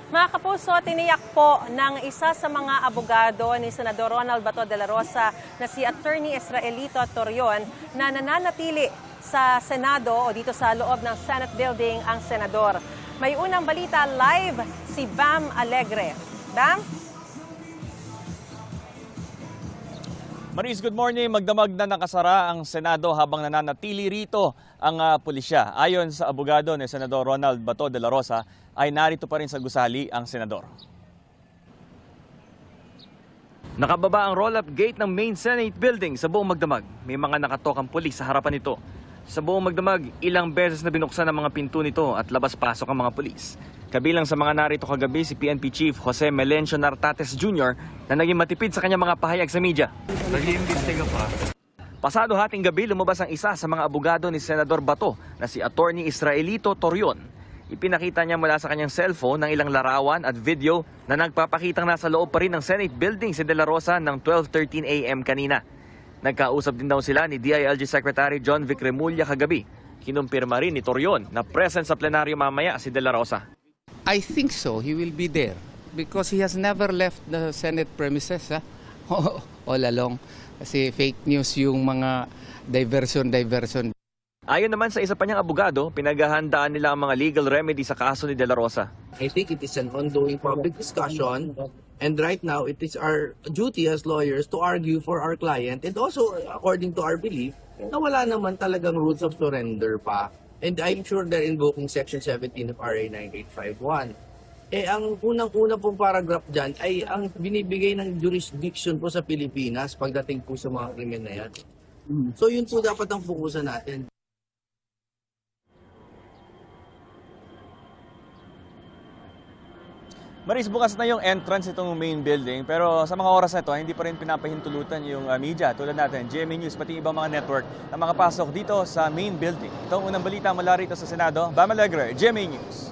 Mga kapuso, tiniyak po ng isa sa mga abogado ni Senador Ronald Bato de la Rosa na si Attorney Israelito Torion na nananatili sa Senado o dito sa loob ng Senate Building ang senador. May unang balita live si Bam Alegre. Bam? Maris, good morning. Magdamag na nakasara ang Senado habang nananatili rito ang pulisya. Ayon sa abogado ni Senador Ronald Bato de la Rosa, ay narito pa rin sa gusali ang senador. Nakababa ang roll-up gate ng main Senate building sa buong Magdamag. May mga nakatokang pulis sa harapan nito. Sa buong Magdamag, ilang beses na binuksan ang mga pinto nito at labas-pasok ang mga pulis. Kabilang sa mga narito kagabi si PNP Chief Jose Melencio Nartates Jr. na naging matipid sa kanyang mga pahayag sa media. Nag-iimbestiga pa. Pasado hating gabi, lumabas ang isa sa mga abogado ni Senador Bato na si Attorney Israelito Torion. Ipinakita niya mula sa kanyang cellphone ng ilang larawan at video na nagpapakitang nasa loob pa rin ng Senate building si De La Rosa ng 12:13 a.m. kanina. Nagkausap din daw sila ni DILG Secretary John Vic Remulla kagabi. Kinumpirma rin ni Torion na present sa plenaryo mamaya si De La Rosa. I think so. He will be there because he has never left the Senate premises all along. Kasi fake news yung mga diversion. Ayon naman sa isa pa niyang abogado, pinaghahandaan nila ang mga legal remedy sa kaso ni De La Rosa. I think it is an ongoing public discussion, and right now it is our duty as lawyers to argue for our client, and also according to our belief na wala naman talagang rules of surrender pa. And I'm sure they're invoking Section 17 of RA 9851. Ang unang-una pong paragraph dyan ay ang binibigay ng jurisdiction po sa Pilipinas pagdating po sa mga krimen na yan. So yun po dapat ang fokusan natin. Maris, bukas na yung entrance itong main building pero sa mga oras na ito, hindi pa rin pinapahintulutan yung media tulad natin, GMA News, pati ibang mga network na makapasok dito sa main building. Ito ang unang balita mula rito sa Senado. Bam Alegre, GMA News.